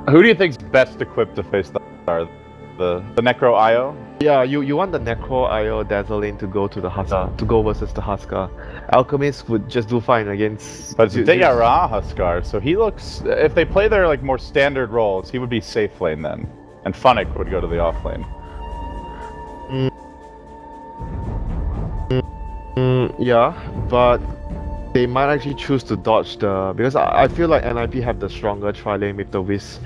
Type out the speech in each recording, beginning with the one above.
Who do you think's best equipped to face the Huskar? The Necro IO? Yeah, you want the Necro IO Dazzling to go to the Huskar, to go versus the Huskar. Alchemist would just do fine against... But it's Ra Huskar, so he looks... If they play their like more standard roles, he would be safe lane then. And Funnick would go to the off lane. Yeah, but they might actually choose to dodge the... Because I feel like NIP have the stronger tri-lane with the Whis,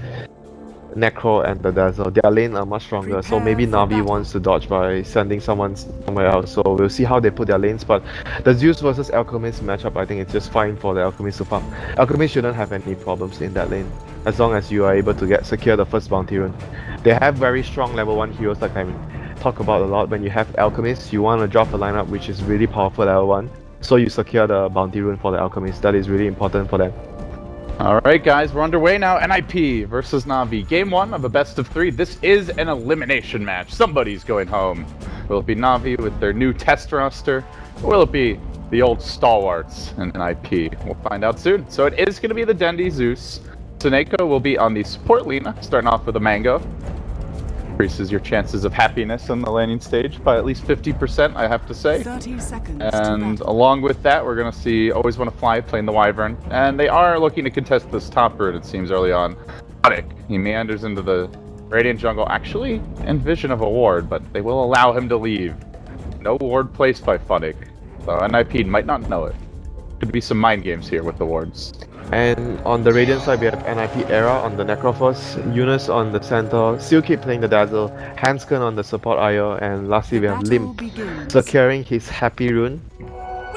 Necro and the Dazzle. Their lane are much stronger, so maybe Navi wants to dodge by sending someone somewhere else. So we'll see how they put their lanes, but the Zeus versus Alchemist matchup, I think it's just fine for the Alchemist to farm. Alchemist shouldn't have any problems in that lane, as long as you are able to secure the first bounty rune. They have very strong level 1 heroes like I talk about a lot. When you have Alchemist, you want to drop a lineup which is really powerful level 1, so you secure the bounty rune for the Alchemist. That is really important for them. Alright guys, we're underway now. NIP versus Navi. Game 1 of a best of 3. This is an elimination match. Somebody's going home. Will it be Navi with their new test roster? Or will it be the old stalwarts in NIP? We'll find out soon. So it is going to be the Dendi Zeus. Suneko will be on the support Lina, starting off with a Mango. Increases your chances of happiness on the landing stage by at least 50%, I have to say. 30 seconds. And along with that, we're going to see Always Want to Fly playing the Wyvern. And they are looking to contest this top rune, it seems, early on. He meanders into the Radiant jungle, actually in vision of a ward, but they will allow him to leave. No ward placed by Funnick, so NIP might not know it. Could be some mind games here with the wards. And on the Radiant side, we have NIP Era on the Necrophos, Eunice on the Centaur, still keep playing the Dazzle, Hansken on the support IO, and lastly we have Limp securing his Happy Rune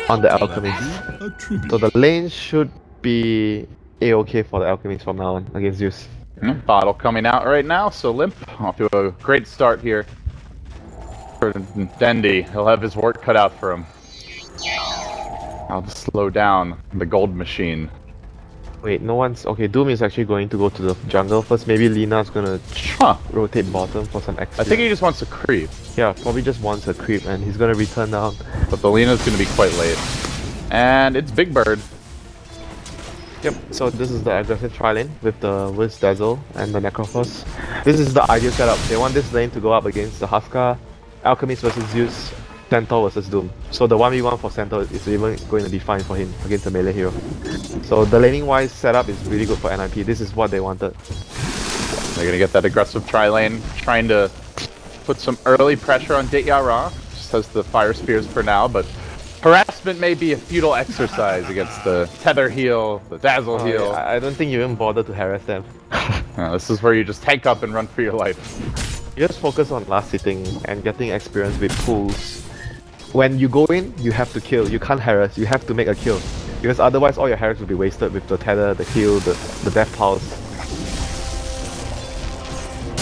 on the Alchemist. So the lane should be A-okay for the Alchemist from now on against Zeus. Bottle coming out right now, so Limp off to a great start here. For Dendi, he'll have his work cut out for him. I'll just slow down the gold machine. Wait, no one's... Okay, Doom is actually going to go to the jungle first. Maybe Lina's gonna rotate bottom for some XP. I think he just wants to creep. Yeah, probably just wants a creep and he's gonna return down. But the Lina's gonna be quite late. And it's Big Bird. Yep, so this is the aggressive tri-lane with the Wiz Dazzle and the Necrophos. This is the ideal setup. They want this lane to go up against the Huskar, Alchemist versus Zeus, Centaur versus Doom. So the 1v1 for Centaur is even going to be fine for him against a melee hero. So the laning wise setup is really good for NIP. This is what they wanted. They're going to get that aggressive tri-lane, trying to put some early pressure on Ra. Just has the fire spears for now, but harassment may be a futile exercise against the tether heal, the dazzle heal. Yeah, I don't think you even bother to harass them. This is where you just tank up and run for your life. You just focus on last hitting and getting experience with pulls. When you go in, you have to kill. You can't harass, you have to make a kill. Because otherwise all your harass will be wasted with the tether, the heal, the death pulse.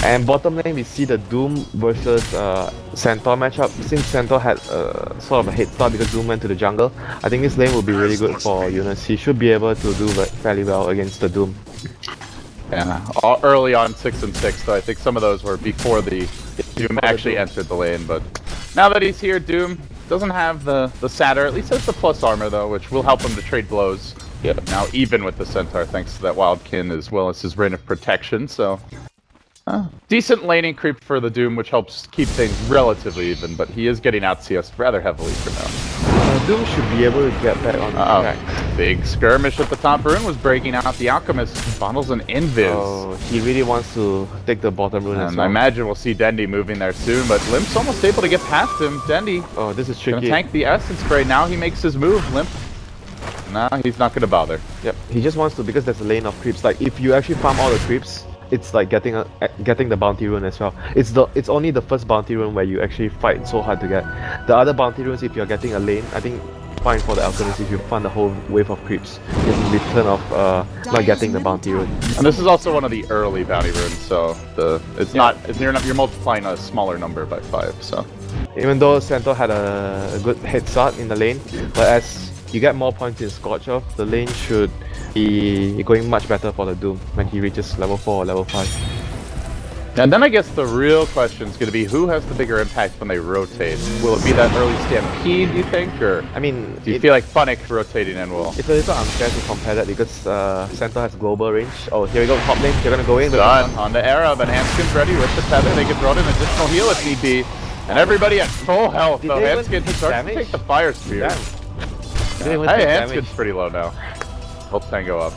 And bottom lane we see the Doom versus Centaur matchup. Since Centaur had sort of a head start because Doom went to the jungle, I think this lane will be really good for Eunice. He should be able to do fairly well against the Doom. Yeah, early on 6 and 6, so I think some of those were before the Doom actually entered the lane, but now that he's here, Doom doesn't have the Satyr, at least has the plus armor though, which will help him to trade blows. Yeah. Now even with the Centaur, thanks to that Wildkin as well as his Ring of Protection, so... decent laning creep for the Doom, which helps keep things relatively even, but he is getting out CS rather heavily for now. Doom should be able to get back on track. Big skirmish at the top rune was breaking out. The Alchemist bundles an Invis. Oh, he really wants to take the bottom rune as well. I imagine we'll see Dendi moving there soon, but Limp's almost able to get past him. Dendi. Oh, this is tricky. Gonna tank the Essence Spray. Now he makes his move. Limp. Nah, he's not gonna bother. Yep, he just wants to, because there's a lane of creeps. Like if you actually farm all the creeps, it's like getting the bounty rune as well. It's only the first bounty rune where you actually fight so hard to get. The other bounty runes, if you're getting a lane, I think fine for the Alchemist if you farm the whole wave of creeps in return of not getting the bounty rune. And this is also one of the early bounty runes, so you're multiplying a smaller number by 5. So even though Centaur had a good head start in the lane, but as you get more points in Scorch Earth, the lane should be going much better for the Doom when he reaches level 4 or level 5. And then I guess the real question is going to be who has the bigger impact when they rotate? Will it be that early stampede, you think, or I mean, do you feel like Funnick rotating in will? It's a little unfair to compare that because Center has global range. Oh, here we go, top lane. They're gonna go in. Done on the Era, but Hanskin's ready with the tether. They can throw in an additional heal if need be. And everybody at full health, though. Hanskin starts to take the fire spear. Hey, Hanskin's pretty low now. Help Tango up.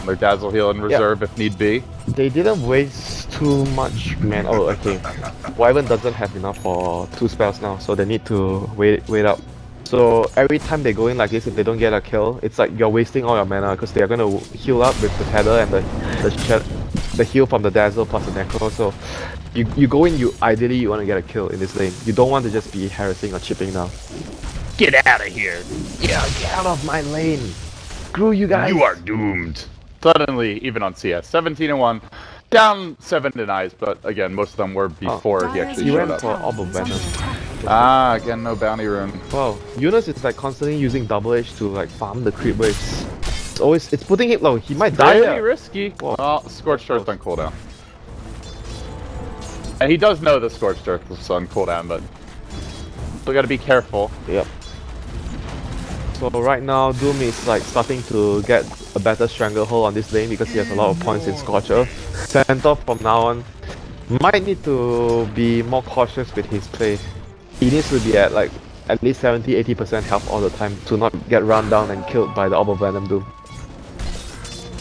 Their Dazzle heal in reserve if need be. They didn't waste too much, man. Oh, okay. Wyvern doesn't have enough for 2 spells now, so they need to wait up. So every time they go in like this, if they don't get a kill, it's like you're wasting all your mana because they are gonna heal up with the tether and the heal from the Dazzle plus the Necro. So you go in, ideally you want to get a kill in this lane. You don't want to just be harassing or chipping now. Get out of here! Yeah, get out of my lane! Screw you guys! You are doomed! Suddenly, even on CS, 17-1, down 7 denies, but again, most of them were before he actually showed up. For Orb of Venom. Ah, again, no bounty rune. Wow, Eunice is like constantly using double edge to like farm the creep waves. It's putting it low. He might die. Really risky. Well, Scorched Earth on cooldown. And he does know the Scorched Earth is on cooldown, but still got to be careful. Yep. So right now, Doom is like starting to get a better stranglehold on this lane because he has a lot of points in Scorched Earth. Centaur from now on might need to be more cautious with his play. He needs to be at like at least 70-80% health all the time to not get run down and killed by the Orb of Venom Doom.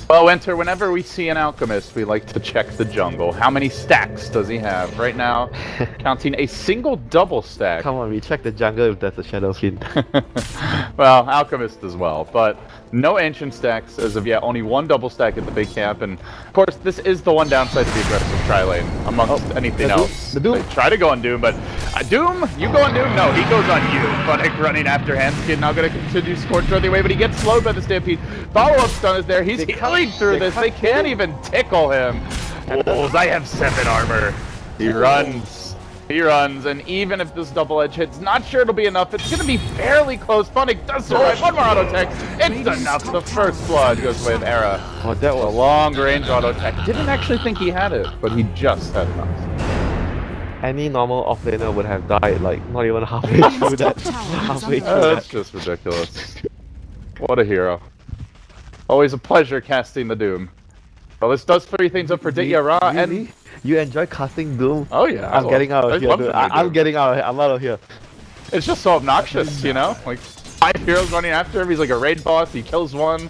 Well, Winter, whenever we see an alchemist, we like to check the jungle. How many stacks does he have? Right now, counting a single double stack. Come on, we check the jungle if there's a Shadow Fiend. Well, alchemist as well, but no ancient stacks as of yet. Only 1 double stack at the big camp, and of course, this is the one downside to the aggressive tri-lane amongst anything else. The Doom. They try to go on Doom, but Doom, you go on Doom? No, he goes on you. Funnick running after Hanskin, now going to continue Scorch the other way, but he gets slowed by the Stampede. Follow-up stun is there. He's healing through this. They can't even tickle him. Wolves, I have 7 armor. He runs. He runs, and even if this double edge hits, not sure it'll be enough. It's going to be fairly close. Funnick does survive. 1 more auto tech. It's enough. The first blood goes with Era. Oh, that was a long range auto tech. Didn't actually think he had it, but he just had enough. Any normal offlaner would have died, like not even halfway through that. That's just ridiculous. What a hero. Always a pleasure casting the Doom. Well, this does 3 things up for Dityara, and you enjoy casting Doom? Oh yeah, I'm getting out of here, dude. I'm getting out. I'm out of here. It's just so obnoxious, you know? Like 5 heroes running after him. He's like a raid boss. He kills one.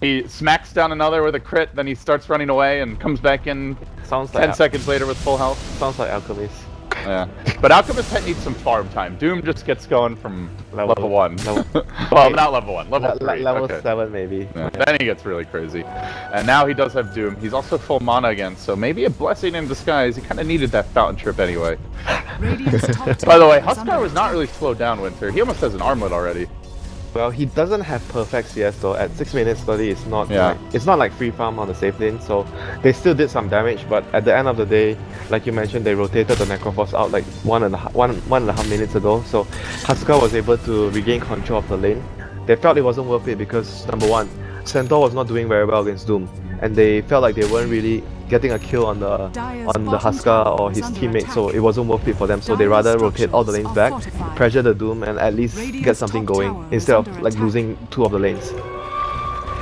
He smacks down another with a crit. Then he starts running away and comes back in. Sounds like 10 seconds later with full health. Sounds like Alchemist. Yeah, but Alchemist needs some farm time. Doom just gets going from level 1. Well, not level 1, level 3. Level 7 maybe. Yeah. Then he gets really crazy. And now he does have Doom. He's also full mana again, so maybe a blessing in disguise. He kind of needed that fountain trip anyway. By the way, Huskar was not really slowed down, Winter. He almost has an armlet already. Well, he doesn't have perfect CS though. At 6 minutes 30, it's not like free farm on the safe lane. So they still did some damage, but at the end of the day, like you mentioned, they rotated the Necroforce out like one and a half minutes ago. So Huskar was able to regain control of the lane. They felt it wasn't worth it because number 1, Centaur was not doing very well against Doom, and they felt like they weren't really getting a kill on the Huskar or his teammate, so it wasn't worth it for them. So they rather rotate all the lanes back, pressure the Doom, and at least get something going instead of like losing 2 of the lanes.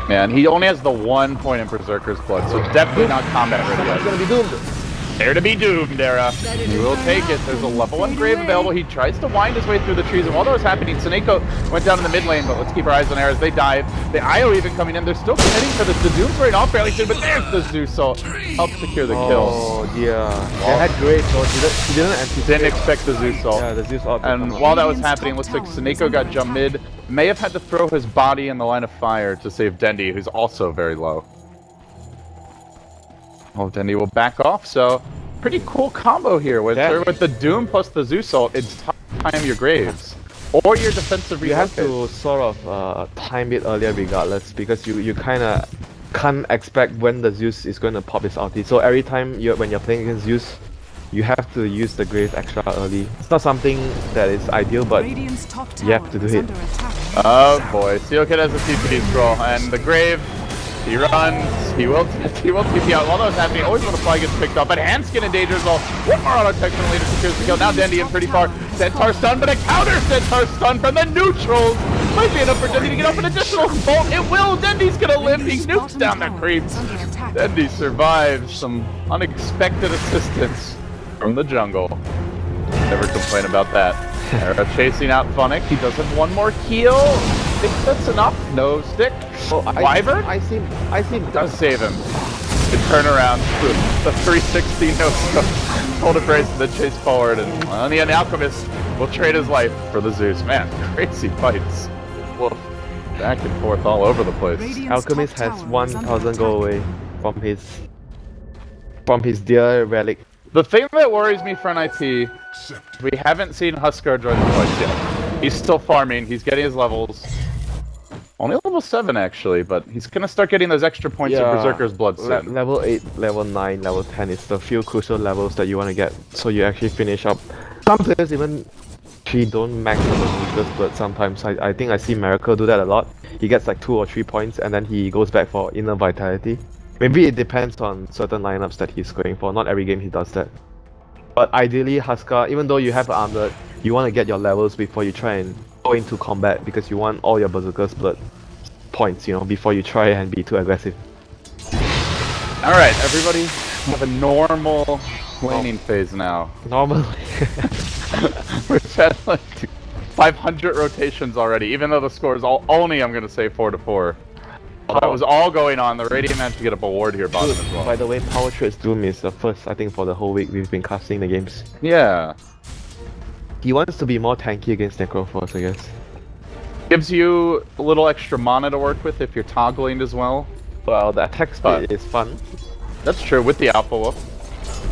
Man, he only has the 1 point in Berserker's Blood, so definitely not combat ready yet. He's gonna be doomed. There to be doomed, Era. He will take it. There's a level 1 grave available. He tries to wind his way through the trees, and while that was happening, Suneko went down in the mid lane, but let's keep our eyes on Era as they dive. The IO even coming in. They're still committing for this. The Doom's right off fairly soon, but there's the Zeus, so help secure the kill. Oh, yeah. They had Grave, so he didn't anticipate. Didn't expect the Zeus ult. Yeah, the Zeus ult. And while that was happening, looks like Suneko got jump mid. May have had to throw his body in the line of fire to save Dendi, who's also very low. Oh, Dendi will back off, so pretty cool combo here with the Doom plus the Zeus ult. It's time your graves or your defensive relocate. You have to sort of time it earlier regardless, because you kind of can't expect when the Zeus is going to pop his ulti. So every time when you're playing against Zeus, you have to use the grave extra early. It's not something that is ideal, but you have to do it. Oh boy, Seal Kid has a CPD scroll, and the grave He runs. He will TP out. While that was happening, always when the fly gets picked up. But Handskin in danger as well. One more auto tech from later secures the kill. Now Dendy in pretty far. Centaur stun, but a counter Centaur stun from the neutrals. Might be enough for Dendy to get up an additional bolt. It will. Dendy's gonna live. He nukes down the creeps. Dendy survives some unexpected assistance from the jungle. Never complain about that. Era chasing out Funnick. He does have one more heal. I think that's enough. No stick. Oh, Wyvern? I see. Does save him. The turnaround, the 360 no scope. Hold a brace and then chase forward. And on the end, Alchemist will trade his life for the Zeus. Man, crazy fights. Woof. Back and forth all over the place. Alchemist has 1,000 go away from his dear relic. The thing that worries me for NIP, we haven't seen Huskar join the fight yet. He's still farming, he's getting his levels. Only level 7 actually, but he's gonna start getting those extra points of Berserker's blood soon. Level 8, level 9, level 10 is the few crucial levels that you want to get, so you actually finish up. Some players even actually don't max the Berserker's blood sometimes. I think I see Miracle do that a lot. He gets like 2 or 3 points and then he goes back for inner vitality. Maybe it depends on certain lineups that he's going for. Not every game he does that. But ideally, Huskar, even though you have armlet, you want to get your levels before you try and go into combat because you want all your Berserker's blood points, you know, before you try and be too aggressive. Alright, everybody have a normal laning phase now. Normal. We've had like 500 rotations already, even though the score is only, I'm going to say, 4-4. That was all going on. The Radiant managed to get up a ward here bottom as well. By the way, Power Trade's Doom is the first, I think, for the whole week we've been casting the games. Yeah. He wants to be more tanky against Necroforce, I guess. Gives you a little extra mana to work with if you're toggling as well. Well, the attack speed is fun. That's true, with the Alpha Wolf.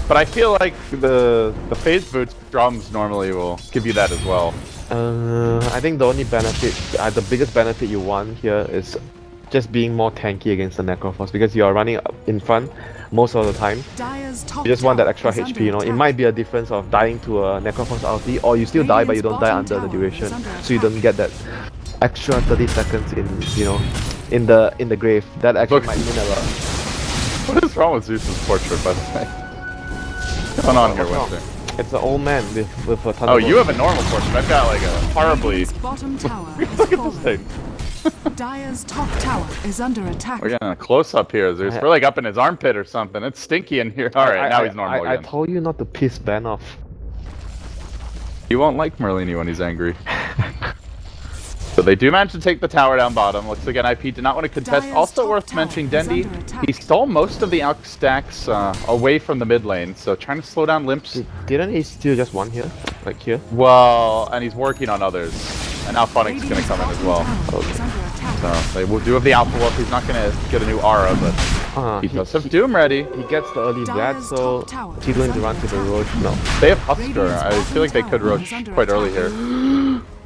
But I feel like the phase boots drums normally will give you that as well. I think the only benefit, the biggest benefit you want here is just being more tanky against the Necroforce because you are running in front most of the time. You just want that extra HP, you know. It might be a difference of dying to a Necroforce ulti, or you still die but you don't die under the duration, so you don't get that extra 30 seconds in, you know, in the grave. That actually might mean a lot. What is wrong with Zeus's portrait, by the way? What's going on here, Winter? It's an old man with a ton Oh, of you have a normal portrait. I've got like a horribly... Bottom tower is Look at this thing. Dire's top tower is under attack. We're getting a close-up here, Zeus. We're like up in his armpit or something. It's stinky in here. Alright, now he's normal again. I told you not to piss Ben off. You won't like Merlini when he's angry. So they do manage to take the tower down bottom. Looks like NIP did not want to contest. Dire's Also top worth tower mentioning, is Dendy, under attack. he stole most of the Alch stacks away from the mid lane, so trying to slow down Limps. Didn't he steal just one here? Like here? Well, and he's working on others. And now Funnick's going to come in as well. So they will do have the Alpha Wolf. He's not going to get a new aura, but he does have Doom ready. He gets the early Vlad, so is he going to run to the Roach? No. They have Huskar. I feel like they could Roach quite early here.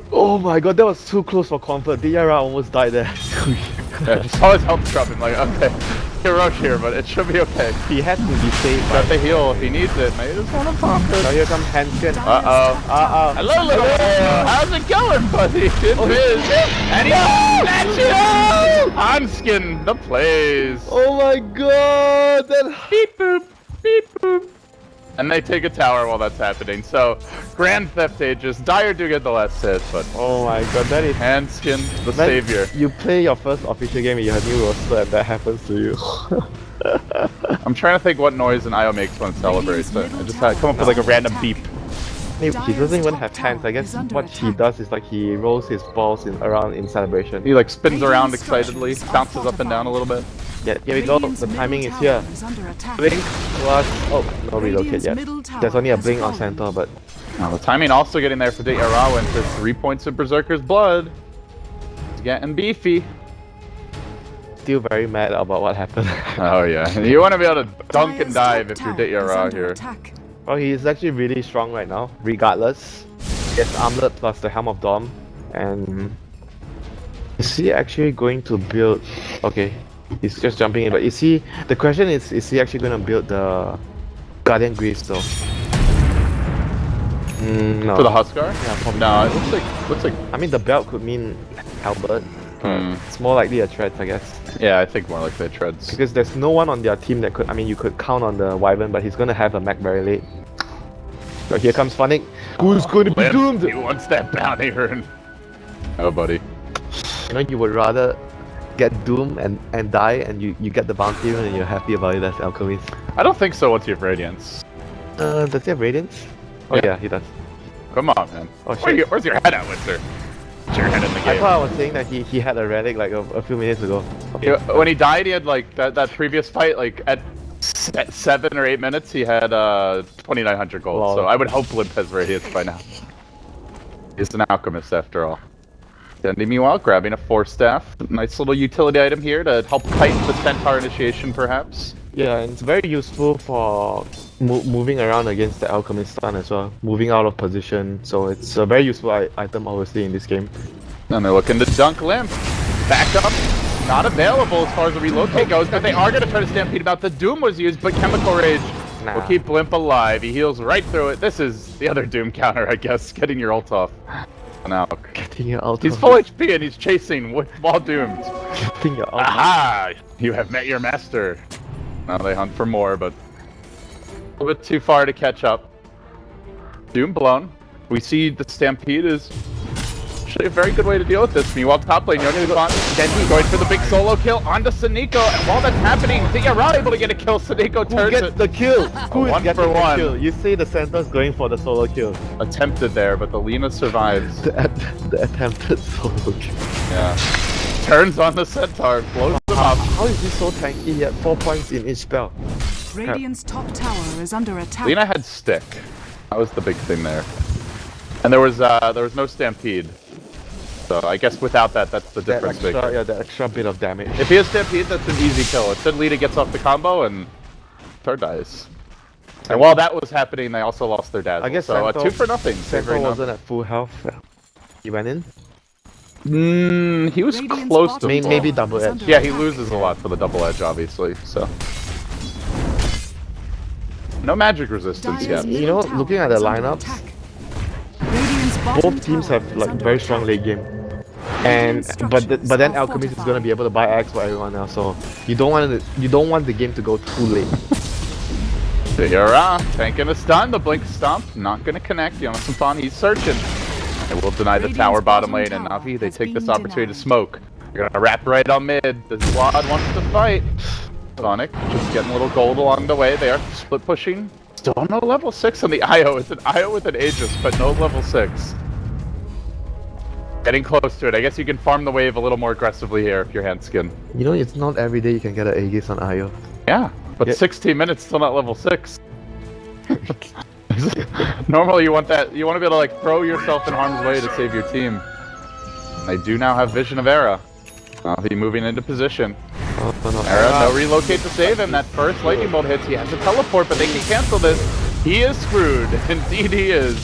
Oh my god, that was too close for comfort. Diara almost died there. Yeah, just saw his health dropping. Like, okay, he'll Roach here, but it should be okay. He had to be saved. Got the heal if he needs it. Maybe just want to pop it. So here comes Hanskin. Hello, little how's it going, buddy? It is. And he's snatching Hanskin, the plays. Oh my god! That Beep boop, beep boop. And they take a tower while that's happening. So, Grand Theft Aegis. Dire do get the last hit, but oh my god, that is Hanskin, the savior. You play your first official game and you have new roster and that happens to you. I'm trying to think what noise an IO makes when it celebrates. I just had come up with like a random beep. He doesn't even have hands. I guess what he does is like he rolls his balls around in celebration. He like spins around excitedly, bounces up and down a little bit. Yeah, here we go. The timing is here. Blink plus... Oh, no relocate yet. There's only a blink on center, but... Now the timing also getting there for the Arawa into 3 points of Berserker's blood. It's getting beefy. Still very mad about what happened. Oh yeah, you want to be able to dunk and dive if you're Ditya here. Well, he's actually really strong right now, regardless. He has Armlet plus the Helm of Dom, and... Is he actually going to build... Okay. He's just jumping in, but is he... The question is he actually going to build the Guardian Greaves though? No. For the Huskar? Yeah, probably. No, it looks like... I mean, the belt could mean Halberd. It's more likely a Treads, I guess. Yeah, I think more like the treads. Because there's no one on their team that could. I mean, you could count on the Wyvern, but he's gonna have a mech very late. So here comes Funnick. Who's going to be Limp, doomed? he wants that bounty rune. Oh, buddy. You know, you would rather get doomed and die, and you get the bounty rune, and you're happy about it as Alchemist. I don't think so once you have Radiance. Does he have Radiance? Oh yeah, he does. Come on, man. Oh, shit. Where's your head at, Windsor? Where's your head in the I game? thought I was saying that he had a relic like a few minutes ago. Okay. When he died, he had like that previous fight, like at 7 or 8 minutes, he had 2,900 gold. Lol. So I would hope Limp has Radiance by now. He's an alchemist after all. Dendi meanwhile grabbing a Force Staff. Nice little utility item here to help kite the Centaur initiation, perhaps. Yeah, and it's very useful for moving around against the Alchemist stun as well. Moving out of position, so it's a very useful item obviously in this game. And they're looking to dunk Limp. Back up. Not available as far as the relocate goes, but they are going to try to stampede him out. The Doom was used, but Chemical Rage will keep Limp alive. He heals right through it. This is the other Doom counter, I guess, getting your ult off. Now, Getting your ult he's off. full HP and he's chasing while doomed. Getting your ult off. Aha! You have met your master. Now they hunt for more, but a little bit too far to catch up. Doom blown. We see the Stampede is actually a very good way to deal with this. Meanwhile, top lane, Denji going for the big solo kill onto Saniko, and while that's happening, Ziyara able to get a kill. Saniko Who turns gets it. the kill? Who is One getting for the one. kill? You say the Santa's going for the solo kill. Attempted there, but the Lina survives. The attempted solo kill. Yeah. Turns on the Centaur, blows them up. How is he so tanky? He had 4 points in each spell. Radiant's top tower is under attack. Lina had stick. That was the big thing there. And there was no Stampede. So I guess without that, that's the That difference extra, maker. yeah, that extra bit of damage. If he has Stampede, that's an easy kill. Instead, Lina gets off the combo and Tar dies. And while that was happening, they also lost their dazzle. I guess so Santo, 2 for nothing. Santo wasn't at full health. He went in. He was Radiant's close to bottom full. Maybe tower double is edge. under Yeah, he attack. loses a lot for the double edge, obviously. So no magic resistance Dire's yet. You know, middle tower looking at the is under lineups, attack. Radiant's bottom both teams tower have is like under very strong attack. late game. And structures but then are Alchemist is fortified. gonna be able to buy Axe for everyone else, so you don't want the game to go too late. Ziyara tanking a stun. The blink stomp not gonna connect. Yonatan, he's searching. They will deny the Radiant's tower bottom bottom lane, and tower Navi, they has take this been opportunity to denied. smoke. They're gonna wrap right on mid. The squad wants to fight. Sonic just getting a little gold along the way. They are split pushing. Still no level 6 on the IO. It's an IO with an Aegis, but no level 6. Getting close to it. I guess you can farm the wave a little more aggressively here if you're Handskin. You know, it's not every day you can get an Aegis on IO. Yeah, but Yeah. 16 minutes still not level 6. Normally you want that, you want to be able to like throw yourself in harm's way to save your team. They do now have Vision of Era. Navi moving into position. Oh, no. Era, no relocate to save him. That first lightning bolt hits. He has a teleport, but they can cancel this. He is screwed. Indeed he is.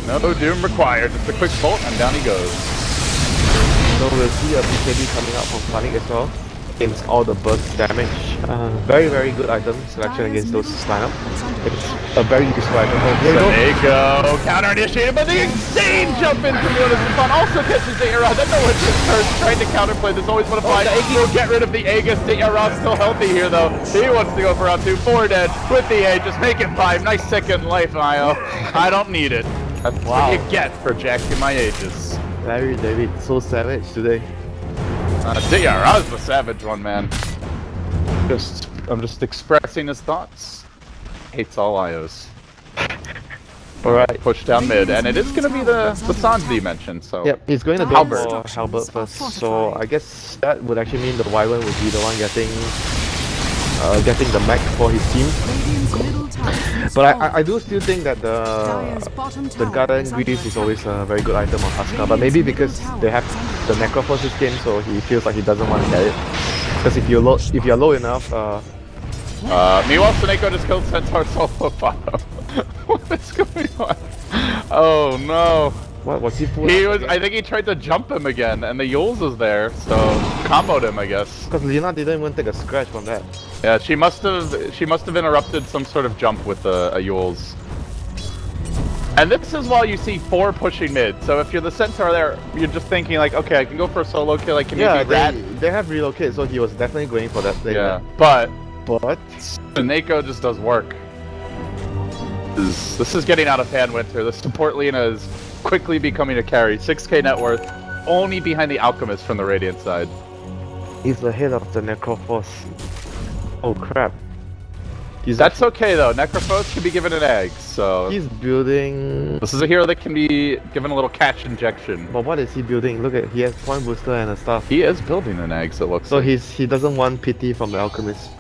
No doom required. Just a quick bolt and down he goes. So we'll see a BKB coming out from Funnick as well. Against all the burst damage. Very, very good item selection against those lineup. It's a very useful item. Oh, here we go. There you go. Counter initiated, but the insane jump in from Jonas and Fun also catches the Era. Then no one just starts trying to counterplay this. Always want to find will get rid of the Aegis. The Era's still healthy here though. He wants to go for round 2. 4 dead with the Aegis. Make it 5. Nice second life, Io. I don't need it. That's what you get for jacking my Aegis. Larry David, so savage today. Ziyara's the savage one, man. I'm just expressing his thoughts. Hates all IOs. Alright. Push down mid, and it is going to be the Sanji mentioned, so... Yep, he's going to go Halberd. for Halberd first. So I guess that would actually mean the Wyvern would be the one getting the mech for his team. Radiant's middle tower is But falling. I do still think that Dire's bottom the tower Garden is under Greaves is attack. always a very good item on Asuka, but maybe because they have the Necrophos this game, so he feels like he doesn't want to get it. Because if you're low enough, Meanwhile, Saneko just killed Centaur solo bottom. What is going on? Oh no. what was he full? I think he tried to jump him again, and the Yules is there, so comboed him, I guess. Because Lina didn't even take a scratch from that. Yeah, she must have interrupted some sort of jump with a Yules. And this is while you see 4 pushing mid. So if you're the Centaur there, you're just thinking like, okay, I can go for a solo kill. I can maybe rat. they have relocated, so he was definitely going for that play. Yeah, but But Neko just does work. This is getting out of hand, Winter. The support Lina is quickly becoming a carry. 6k net worth, only behind the Alchemist from the Radiant side. he's ahead of the Necrophos. Oh crap. That's okay though. Necrophos can be given an egg, so He's building. this is a hero that can be given a little catch injection. But what is he building? Look at, he has point booster and a stuff. He is building an egg, so it looks So like. he doesn't want pity from the Alchemist.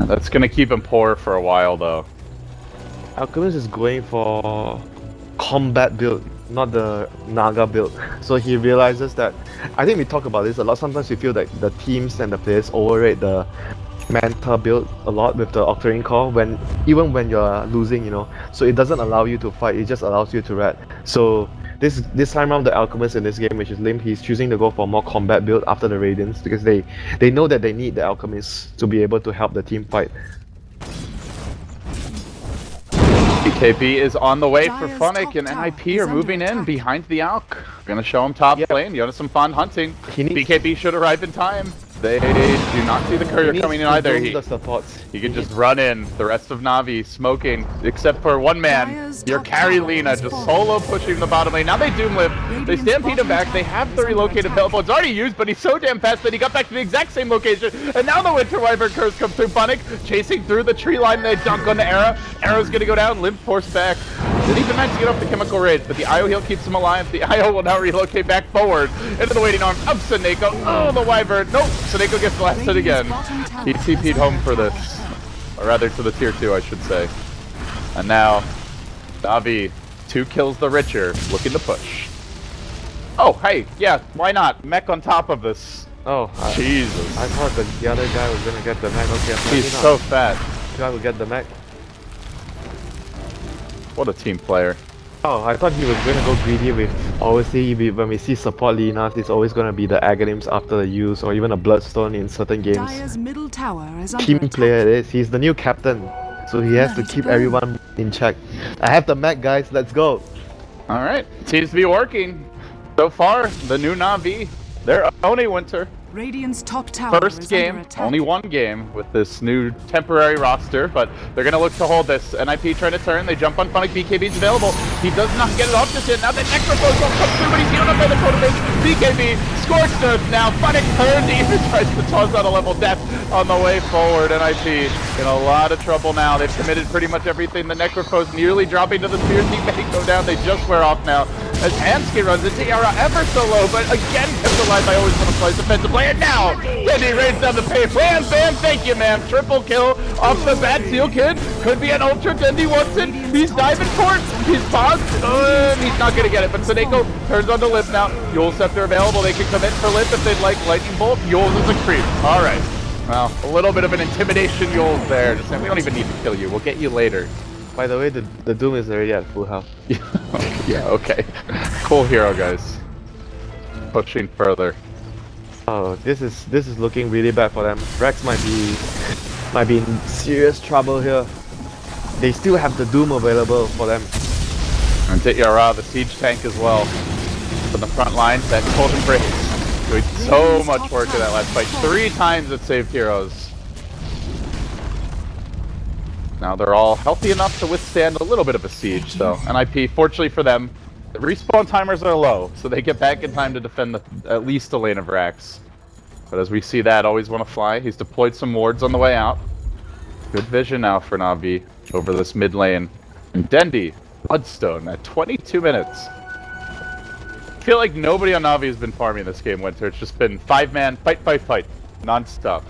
That's gonna keep him poor for a while though. Alchemist is going for combat build, not the Naga build. So he realizes that, I think we talk about this a lot, sometimes we feel that the teams and the players overrate the Manta build a lot with the Octarine Core, even when you're losing, you know. So it doesn't allow you to fight, it just allows you to rat. So this time around the Alchemist in this game, which is Limp, he's choosing to go for more combat build after the Radiance, because they know that they need the Alchemist to be able to help the team fight. BKB is on the way for Dire's Funnick, top and tower NIP is are under moving in attack. behind the Alk. Gonna show him top Yep. lane. You know, some fun hunting. He needs- BKB should arrive in time. They do not see the courier He coming in needs to either. build He the supports. can just run in. The rest of Na'Vi smoking, except for one man. Dire's Your top carry tower Lina is just falling. solo pushing the bottom lane. Now they doom lift. They Radiant's stampede him bottom back. They tower have the is under relocate attack. available. It's already used, but he's so damn fast that he got back to the exact same location. And now the Winter Wyvern curse comes through. Funnick chasing through the tree line. They dunk on the Era. Arrow's gonna go down. Limp forced back. Didn't even manage to get off the chemical rage, but the IO heal keeps him alive. The IO will now relocate back forward into the waiting arms of Seneko. Oh, the Wyvern. Nope. Seneko gets blasted again. He TP'd home for this. Or rather, to the tier 2, I should say. And now, Na'Vi, 2 kills the richer, looking to push. Oh, hey, yeah, why not? Mech on top of this. Oh, Jesus. I thought the other guy was gonna get the mech. Okay, maybe He's not. so fat. The guy will get the mech. What a team player. Oh, I thought he was gonna go greedy with. Obviously, when we see support Linas, it's always gonna be the Aghanim's after the use, or even a Bloodstone in certain games. Dire's middle tower is under Team attack. player it is. He's the new captain, so he has to Nice keep play. everyone in check. I have the mech, guys. Let's go. Alright, seems to be working. So far, the new Na'Vi, they're owning Winter. Radiant's top tower First is game, under attack. only one game with this new temporary roster, but they're going to look to hold this. NIP trying to turn, they jump on Funnick, BKB's available. He does not get it off just yet. Now the Necrophos will come through, but he's healed up by the totem base. BKB, scorched earth now. Funnick turns, he even tries to toss out a level death on the way forward. NIP in a lot of trouble now. They've committed pretty much everything. The Necrophos nearly dropping to the spear. He may go down, they just wear off now. As Hansky runs into Yara ever so low, but again kept alive by always want to play defensive play. And now, Dendy rains down the pace. Bam, bam, thank you, ma'am. Triple kill off the bat. Seal Kid could be an ultra. Dendy wants it. He's diving for it. He's paused. He's not going to get it. But Seneko turns on to Lip now. Yule Scepter available. They can commit for Lip if they'd like. Lightning Bolt. Yule's is a creep. All right. Well, a little bit of an intimidation Yule's there. Just saying, we don't even need to kill you. We'll get you later. By the way, the Doom is already at full health. Yeah, okay. Cool hero, guys. Pushing further. Oh, this is looking really bad for them. Rex might be in serious trouble here. They still have the Doom available for them. And Dityara, the siege tank as well. From the front line, that golden break. Doing so much work in that last fight. 3 times it saved heroes. Now they're all healthy enough to withstand a little bit of a siege, though. NIP, fortunately for them, the respawn timers are low, so they get back in time to defend at least the lane of Rax. But as we see that, always want to fly. He's deployed some wards on the way out. Good vision now for Na'Vi over this mid lane. And Dendy, Bloodstone at 22 minutes. I feel like nobody on Na'Vi has been farming this game, Winter. It's just been 5-man, fight, non-stop.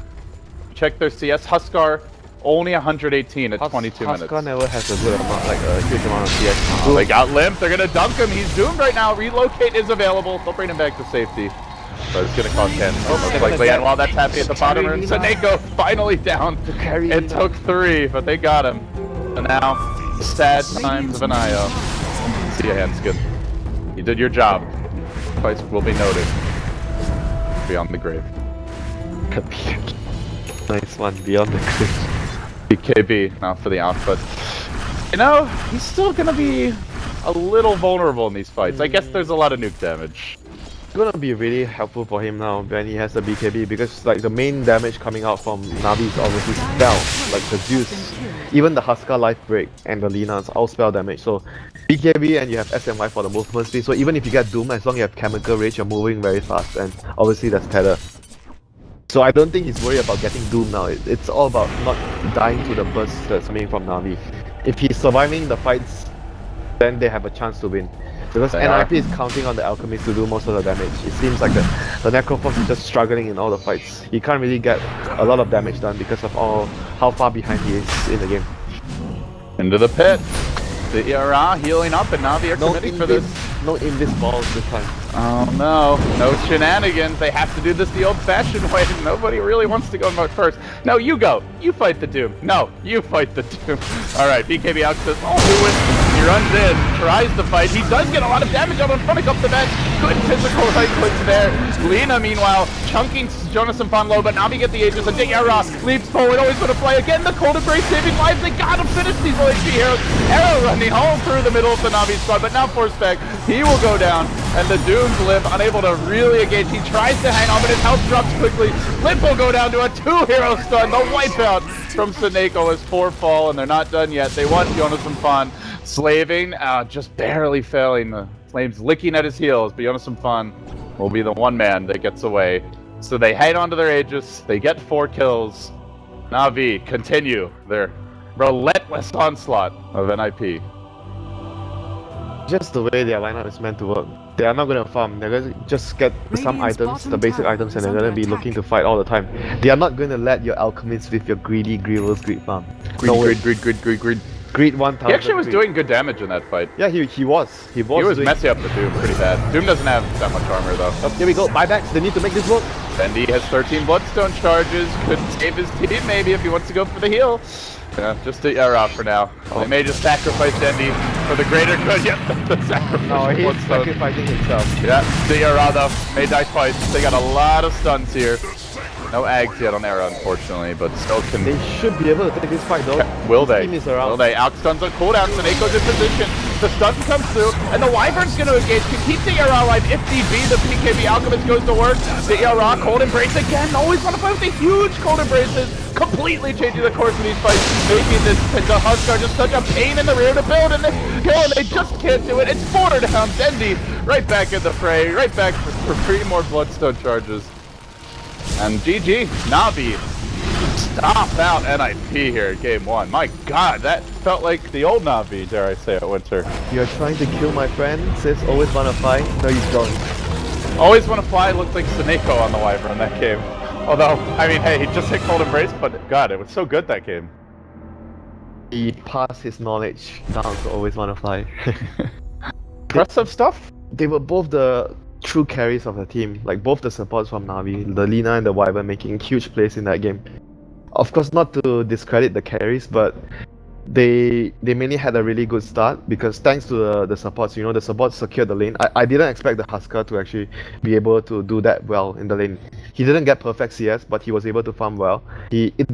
Check their CS. Huskar, only 118 at 22 minutes. Huskar never has a good amount, like a huge amount of CS. Oh, they got Limp. They're going to dunk him. He's doomed right now. Relocate is available. They'll bring him back to safety. But it's going to cost 10. Most likely. And while that's happening at the bottom room, Seneko finally down. It took 3, but they got him. And now, the sad times of an IO. See you, Hanskin. You did your job. Price will be noted. Beyond the grave. Nice one, beyond the grave. BKB, now for the output. You know, he's still gonna be a little vulnerable in these fights. I guess there's a lot of nuke damage. It's gonna be really helpful for him now when he has the BKB, because like the main damage coming out from Navi is obviously spell, like the Zeus, even the Huskar life break and the Lina is all spell damage. So BKB and you have SMY for the movement speed. So even if you get Doom, as long as you have chemical rage, you're moving very fast, and obviously that's Tether. So I don't think he's worried about getting Doom now. It's all about not dying to the burst that's coming from Navi. If he's surviving the fights, then they have a chance to win. Because NIP is counting on the Alchemist to do most of the damage. It seems like the Necrophos is just struggling in all the fights. He can't really get a lot of damage done because of how far behind he is in the game. Into the pit. The ERA healing up, and Navi are committing for this. No invis balls this time. Oh no, no shenanigans. They have to do this the old-fashioned way. Nobody really wants to go in mode first. No, you go. You fight the Doom. No, you fight the Doom. Alright, BKB out says, oh, do it. He runs in, tries to fight. He does get a lot of damage out in front of up the bench. Good physical right clicks there. Lina, meanwhile, chunking Jonas and Fan low, but Navi get the Aegis, and Diara leaps forward, always going to play again. The Cold Embrace saving lives. They gotta finish these low HP heroes. Arrow running home through the middle of the Navi squad, but now for Spac, he will go down, and the Dooms live, unable to really engage. He tries to hang on, but his health drops quickly. Flip will go down to a 2-hero stun. The wipeout from Seneko is 4 fall, and they're not done yet. They want Jonas and Fan slaving, just barely failing. The Flames licking at his heels, but Jonas and Fan will be the one man that gets away. So they hang on to their Aegis, they get 4 kills. Navi continue their relentless onslaught of NIP. Just the way their lineup is meant to work. They are not going to farm, they're going to just get some items, the basic items, and they're going to be looking to fight all the time. They are not going to let your alchemists with your greedy Grievous greed farm. Greed 1000. He actually was doing good damage in that fight. Yeah, he was. He was messing up the Doom pretty bad. Doom doesn't have that much armor though. Oh, here we go, buybacks, they need to make this work. Bendy has 13 Bloodstone charges, could save his team maybe if he wants to go for the heal. Yeah, just to air out for now. They may just sacrifice Dendy for the greater good. Yep, the sacrifice. No, he's sacrificing himself. Yeah, the Era though may die twice. They got a lot of stuns here. No Ags yet on Era, unfortunately, but still can. They should be able to take this fight though. Will they? Team is around. Will they? Out stuns on cooldown. Seneco's in position. The stun comes through, and the Wyvern's going to engage. Can keep the Era alive if need be. The PKB Alchemist goes to work. The Era Cold Embrace again. Always want to fight with the huge Cold Embraces. Completely changing the course of these fights, making this the Huskar just such a pain in the rear to build, and they just can't do it. It's 4 down. Dendy right back in the fray, right back for 3 more Bloodstone charges. And GG, Navi stop out NIP here in game 1. My god, that felt like the old Navi, dare I say it, Winter. You're trying to kill my friend, says always wanna fight. No, you don't. Always wanna fly looked like Seneko on the Wyvern in that game. Although, I mean, hey, he just hit Cold Embrace, but god, it was so good that game. He passed his knowledge down to always wanna fly. Impressive stuff. They were both the true carries of the team, like both the supports from Navi, the Lina and the Wyvern making huge plays in that game. Of course, not to discredit the carries, but they mainly had a really good start because thanks to the supports, the supports secured the lane. I didn't expect the Huskar to actually be able to do that well in the lane. He didn't get perfect CS, but he was able to farm well. It